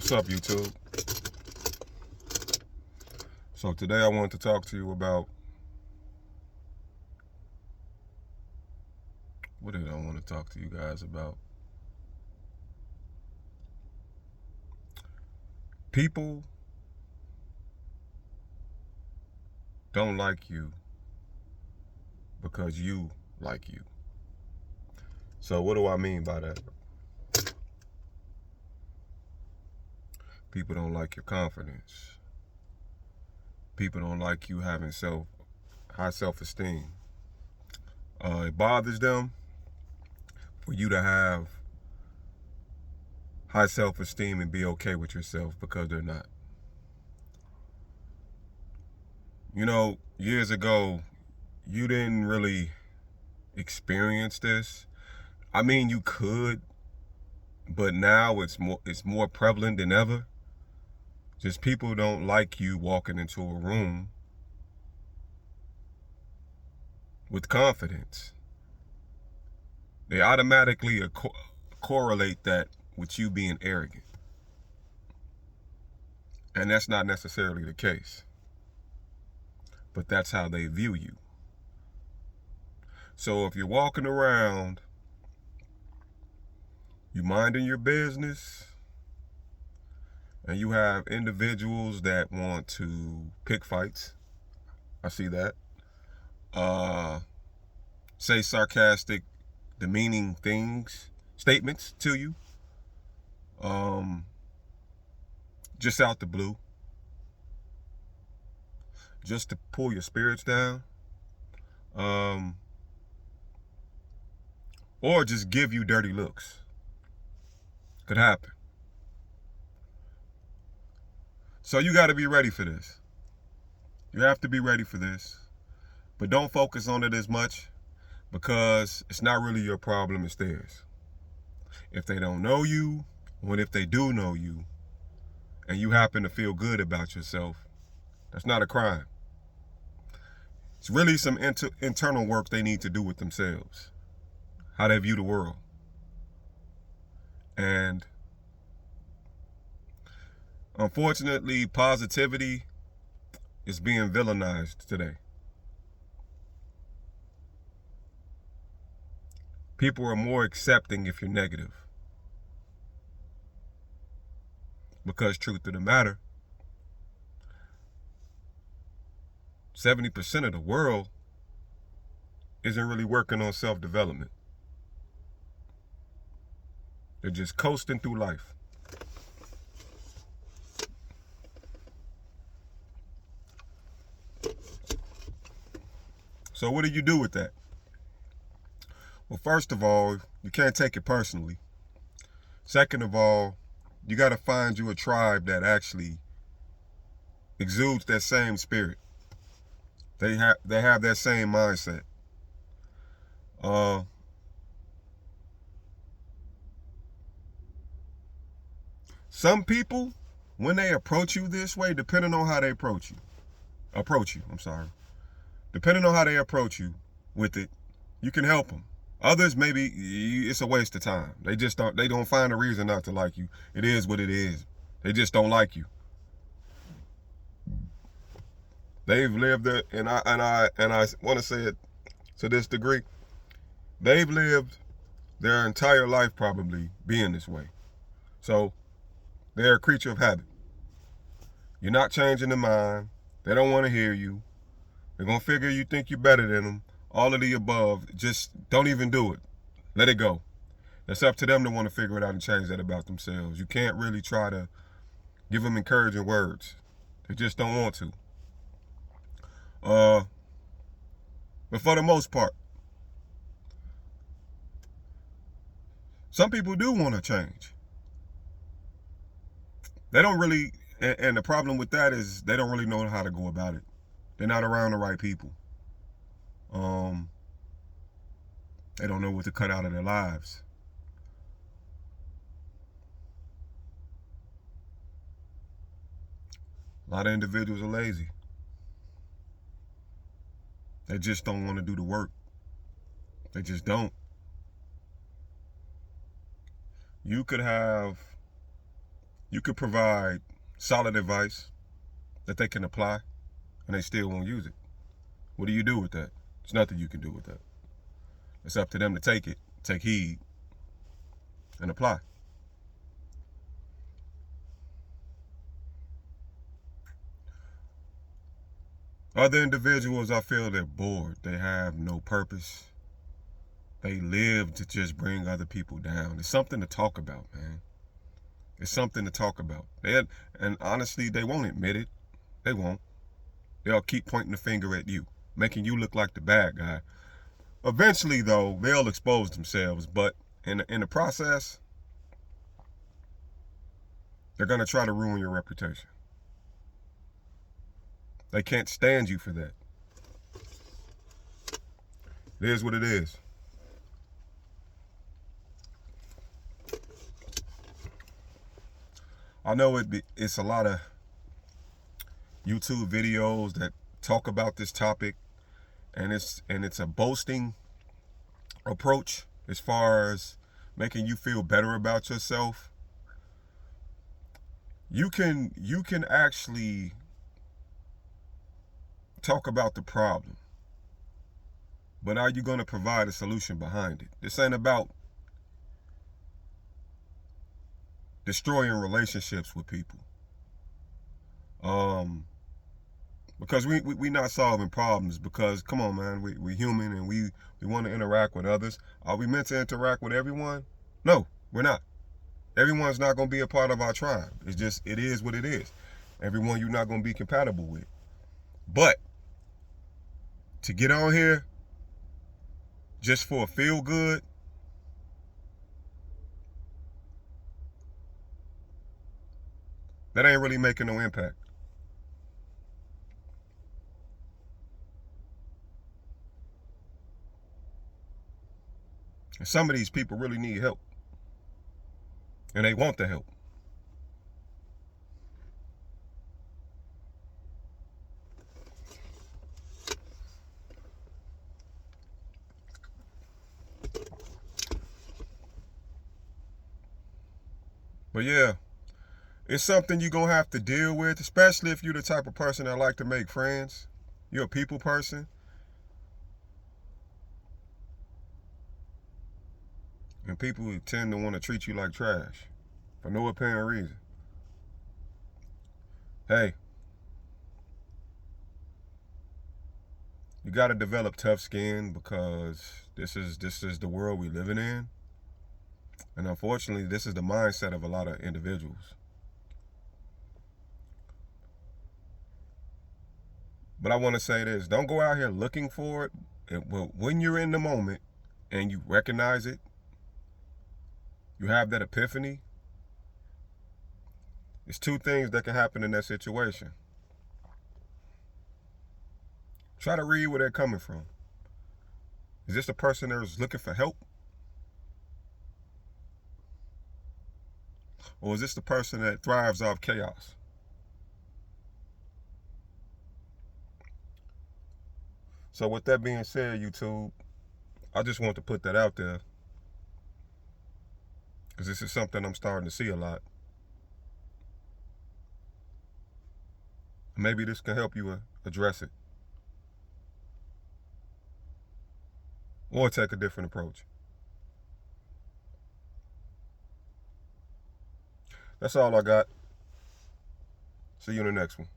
What's up, YouTube? So today I wanted to talk to you about, what did I want to talk to you guys about? People don't like you because you like you. So what do I mean by that? People don't like your confidence. People don't like you having high self-esteem. It bothers them for you to have high self-esteem and be okay with yourself because they're not. You know, years ago, you didn't really experience this. I mean, you could, but now it's more prevalent than ever. Just people don't like you walking into a room with confidence. They automatically correlate that with you being arrogant. And that's not necessarily the case. But that's how they view you. So if you're walking around, you minding your business, and you have individuals that want to pick fights, I see that, say sarcastic, demeaning statements to you, just out the blue, just to pull your spirits down, or just give you dirty looks. Could happen. So you got to be ready for this. You have to be ready for this. But don't focus on it as much, because it's not really your problem, it's theirs. If they don't know you, or if they do know you, and you happen to feel good about yourself, that's not a crime. It's really some internal work they need to do with themselves, how they view the world. And unfortunately, positivity is being villainized today. People are more accepting if you're negative. Because truth of the matter, 70% of the world isn't really working on self-development. They're just coasting through life. So what do you do with that? Well, first of all, you can't take it personally. Second of all, you got to find you a tribe that actually exudes that same spirit. They have that same mindset. Some people, when they approach you this way, depending on how they approach you, depending on how they approach you with it, you can help them. Others, maybe it's a waste of time. They don't find a reason not to like you. It is what it is. They just don't like you. They've lived it, and I want to say it to this degree. They've lived their entire life probably being this way. So they're a creature of habit. You're not changing their mind. They don't want to hear you. They're going to figure you think you're better than them. All of the above. Just don't even do it. Let it go. It's up to them to want to figure it out and change that about themselves. You can't really try to give them encouraging words. They just don't want to. But for the most part, some people do want to change. They don't really, and the problem with that is they don't really know how to go about it. They're not around the right people. They don't know what to cut out of their lives. A lot of individuals are lazy. They just don't want to do the work. They just don't. You could provide solid advice that they can apply, and they still won't use it. What do you do with that? There's nothing you can do with that. It's up to them to take it, take heed, and apply. Other individuals, I feel they're bored. They have no purpose. They live to just bring other people down. It's something to talk about, man. It's something to talk about. And honestly, they won't admit it. They won't. They'll keep pointing the finger at you, making you look like the bad guy. Eventually, though, they'll expose themselves, but in the process, they're going to try to ruin your reputation. They can't stand you for that. It is what it is. I know it's a lot of YouTube videos that talk about this topic, and it's a boasting approach as far as making you feel better about yourself. You can actually talk about the problem, but are you going to provide a solution behind it? This ain't about destroying relationships with people. Because we not solving problems, because come on, man, we human, and we want to interact with others. Are we meant to interact with everyone? No, we're not. Everyone's not going to be a part of our tribe. It is what it is. Everyone you're not going to be compatible with. But to get on here just for a feel good, that ain't really making no impact. And some of these people really need help. And they want the help. But yeah, it's something you're going to have to deal with, especially if you're the type of person that like to make friends. You're a people person. And people tend to want to treat you like trash for no apparent reason. Hey, you got to develop tough skin, because this is the world we're living in. And unfortunately, this is the mindset of a lot of individuals. But I want to say this: don't go out here looking for it. When you're in the moment and you recognize it, you have that epiphany, there's two things that can happen in that situation. Try to read where they're coming from. Is this a person that's looking for help? Or is this the person that thrives off chaos? So with that being said, YouTube, I just want to put that out there, because this is something I'm starting to see a lot. Maybe this can help you address it, or take a different approach. That's all I got. See you in the next one.